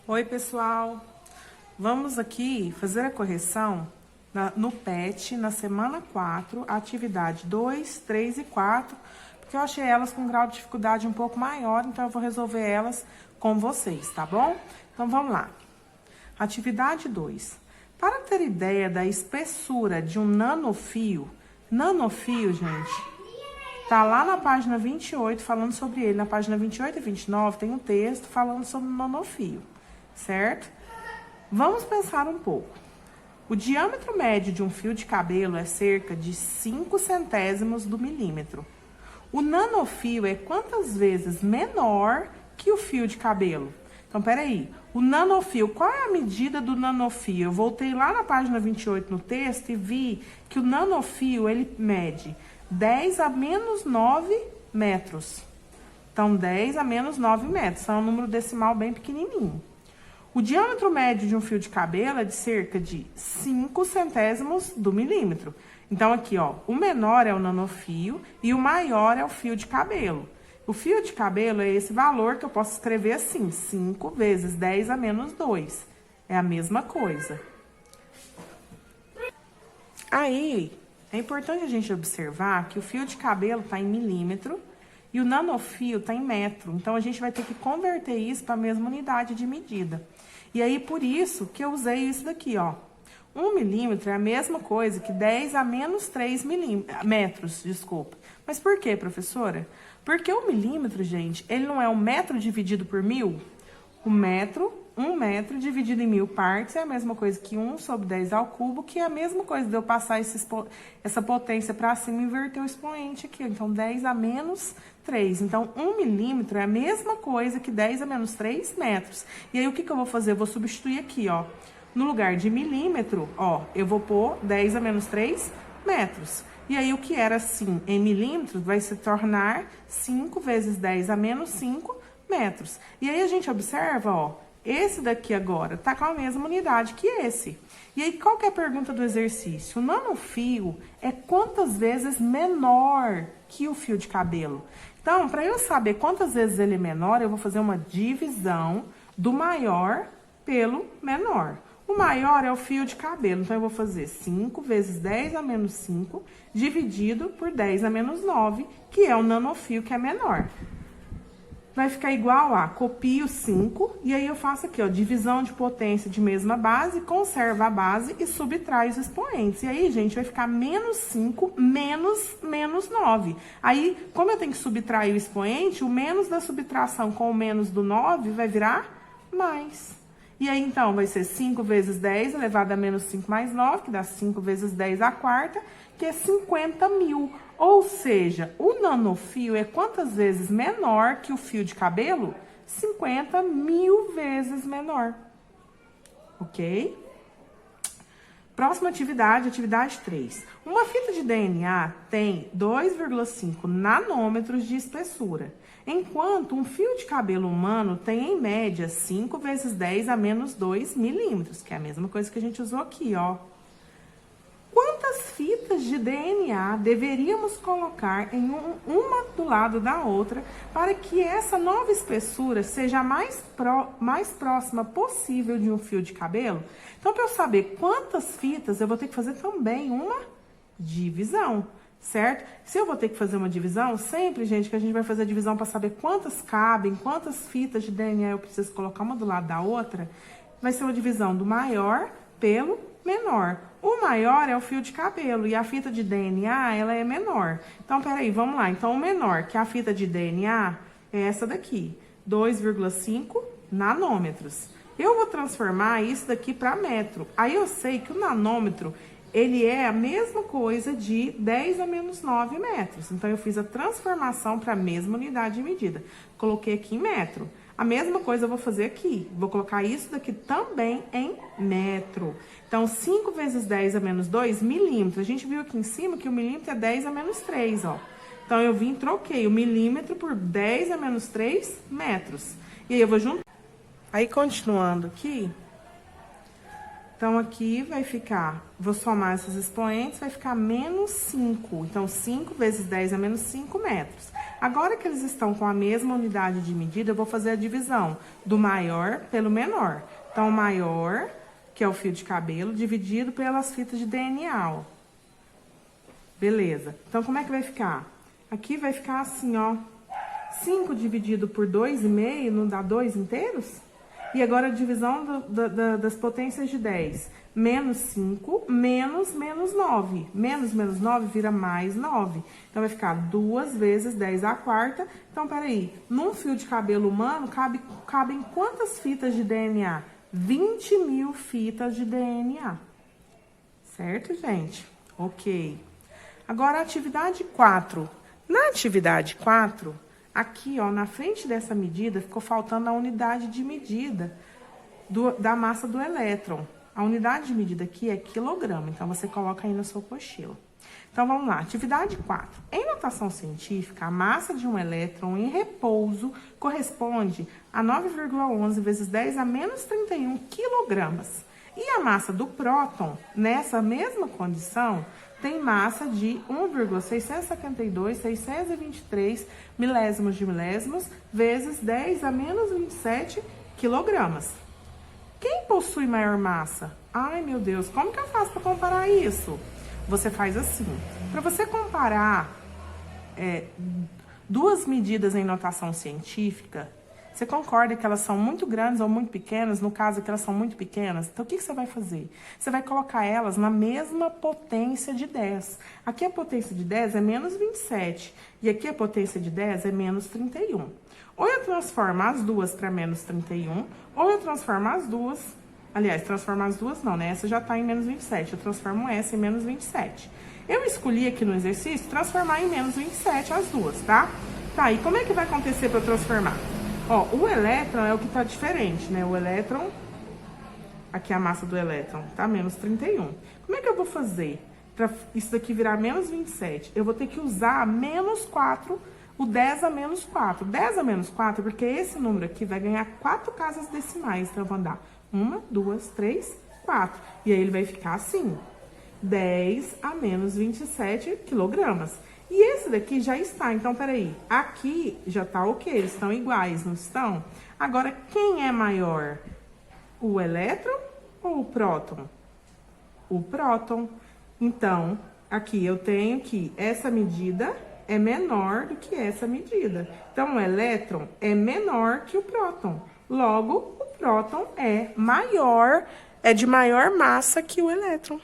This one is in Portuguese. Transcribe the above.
Oi, pessoal! Vamos aqui fazer a correção no PET, na semana 4, atividade 2, 3 e 4, porque eu achei elas com um grau de dificuldade um pouco maior, então eu vou resolver elas com vocês, tá bom? Então, vamos lá. Atividade 2. Para ter ideia da espessura de um nanofio, gente, tá lá na página 28 falando sobre ele. Na página 28 e 29 tem um texto falando sobre o nanofio, certo? Vamos pensar um pouco. O diâmetro médio de um fio de cabelo é cerca de 5 centésimos do milímetro. O nanofio é quantas vezes menor que o fio de cabelo? Então, peraí. O nanofio, qual é a medida do nanofio? Eu voltei lá na página 28 no texto e vi que o nanofio, ele mede 10 a menos 9 metros. Então, 10 a menos 9 metros. É um número decimal bem pequenininho. O diâmetro médio de um fio de cabelo é de cerca de 5 centésimos do milímetro. Então, aqui, ó, o menor é o nanofio e o maior é o fio de cabelo. O fio de cabelo é esse valor que eu posso escrever assim, 5 vezes 10 a menos 2. É a mesma coisa. Aí, é importante a gente observar que o fio de cabelo está em milímetro e o nanofio está em metro. Então, a gente vai ter que converter isso para a mesma unidade de medida. E aí, por isso que eu usei isso daqui, ó. 1 milímetro é a mesma coisa que 10 a menos 3 metros, desculpa. Mas por quê, professora? Porque o milímetro, gente, ele não é 1 metro dividido por 1000? Um metro dividido em 1000 partes é a mesma coisa que 1 sobre 10 ao cubo, que é a mesma coisa de eu passar essa potência para cima e inverter o expoente aqui. Então, 10 a menos 3. Então, 1 milímetro é a mesma coisa que 10 a menos 3 metros. E aí, o que eu vou fazer? Eu vou substituir aqui, ó. No lugar de milímetro, ó, eu vou pôr 10 a menos 3 metros. E aí, o que era assim em milímetros vai se tornar 5 vezes 10 a menos 5 metros. E aí, a gente observa, ó, esse daqui agora tá com a mesma unidade que esse. E aí, qual que é a pergunta do exercício? O nanofio é quantas vezes menor que o fio de cabelo? Então, para eu saber quantas vezes ele é menor, eu vou fazer uma divisão do maior pelo menor. O maior é o fio de cabelo, então eu vou fazer 5 vezes 10 a menos 5, dividido por 10 a menos 9, que é o nanofio que é menor. Vai ficar igual a, copio 5, e aí eu faço aqui, ó, divisão de potência de mesma base, conserva a base e subtrai os expoentes. E aí, gente, vai ficar menos 5 menos 9. Aí, como eu tenho que subtrair o expoente, o menos da subtração com o menos do 9 vai virar mais. E aí, então, vai ser 5 vezes 10 elevado a menos 5 mais 9, que dá 5 vezes 10 à quarta, que é 50 mil. Ou seja, o nanofio é quantas vezes menor que o fio de cabelo? 50 mil vezes menor. Ok? Próxima atividade, atividade 3. Uma fita de DNA tem 2,5 nanômetros de espessura, enquanto um fio de cabelo humano tem, em média, 5 vezes 10 a menos 2 milímetros, que é a mesma coisa que a gente usou aqui, ó. Quantas fitas de DNA deveríamos colocar em uma do lado da outra para que essa nova espessura seja a mais próxima possível de um fio de cabelo? Então, para eu saber quantas fitas, eu vou ter que fazer também uma divisão, certo? Se eu vou ter que fazer uma divisão, sempre, gente, que a gente vai fazer a divisão para saber quantas cabem, quantas fitas de DNA eu preciso colocar uma do lado da outra, vai ser uma divisão do maior pelo menor. O maior é o fio de cabelo e a fita de DNA, ela é menor. Então, peraí, vamos lá. Então, o menor, que é a fita de DNA, é essa daqui, 2,5 nanômetros. Eu vou transformar isso daqui para metro. Aí, eu sei que o nanômetro, ele é a mesma coisa de 10 a menos 9 metros. Então, eu fiz a transformação para a mesma unidade de medida. Coloquei aqui em metro. A mesma coisa eu vou fazer aqui. Vou colocar isso daqui também em metro. Então, 5 vezes 10 a menos 2, milímetros. A gente viu aqui em cima que o milímetro é 10 a menos 3, ó. Então, eu vim e troquei o milímetro por 10 a menos 3 metros. E aí, eu vou juntar. Aí, continuando aqui. Então, aqui vai ficar, vou somar esses expoentes, vai ficar menos 5. Então, 5 vezes 10 é menos 5 metros. Agora que eles estão com a mesma unidade de medida, eu vou fazer a divisão do maior pelo menor. Então, o maior, que é o fio de cabelo, dividido pelas fitas de DNA, ó. Beleza. Então, como é que vai ficar? Aqui vai ficar assim, ó. 5 dividido por 2,5 não dá 2 inteiros? E agora a divisão das potências de 10. Menos 5, menos 9. Menos 9 vira mais 9. Então, vai ficar 2 vezes 10 à quarta. Então, peraí. Num fio de cabelo humano, cabem quantas fitas de DNA? 20.000 fitas de DNA. Certo, gente? Ok. Agora, a atividade 4. Na atividade 4... Aqui, ó, na frente dessa medida, ficou faltando a unidade de medida da massa do elétron. A unidade de medida aqui é quilograma, então você coloca aí na sua apostila. Então, vamos lá. Atividade 4. Em notação científica, a massa de um elétron em repouso corresponde a 9,11 vezes 10 a menos 31 quilogramas. E a massa do próton, nessa mesma condição, tem massa de 1,672,623 milésimos de milésimos vezes 10 a menos 27 quilogramas. Quem possui maior massa? Ai, meu Deus, como que eu faço para comparar isso? Você faz assim. Para você comparar duas medidas em notação científica, você concorda que elas são muito grandes ou muito pequenas? No caso que elas são muito pequenas, então o que você vai fazer? Você vai colocar elas na mesma potência de 10. Aqui a potência de 10 é menos 27 e aqui a potência de 10 é menos 31. Ou eu transformo as duas para menos 31, ou eu transformo as duas... Aliás, transformar as duas não, né? Essa já está em menos 27, eu transformo essa em menos 27. Eu escolhi aqui no exercício transformar em menos 27 as duas, tá? Tá, e como é que vai acontecer para eu transformar? Ó, o elétron é o que tá diferente, né? O elétron, aqui a massa do elétron, tá? Menos 31. Como é que eu vou fazer pra isso daqui virar menos 27? Eu vou ter que usar menos 4, o 10 a menos 4. 10 a menos 4, porque esse número aqui vai ganhar 4 casas decimais. Então, eu vou andar 1, 2, 3, 4. E aí, ele vai ficar assim, 10 a menos 27 quilogramas. E esse daqui já está, então, peraí, aqui já tá ok, eles estão iguais, não estão? Agora, quem é maior? O elétron ou o próton? O próton. Então, aqui eu tenho que essa medida é menor do que essa medida. Então, o elétron é menor que o próton. Logo, o próton é maior, é de maior massa que o elétron.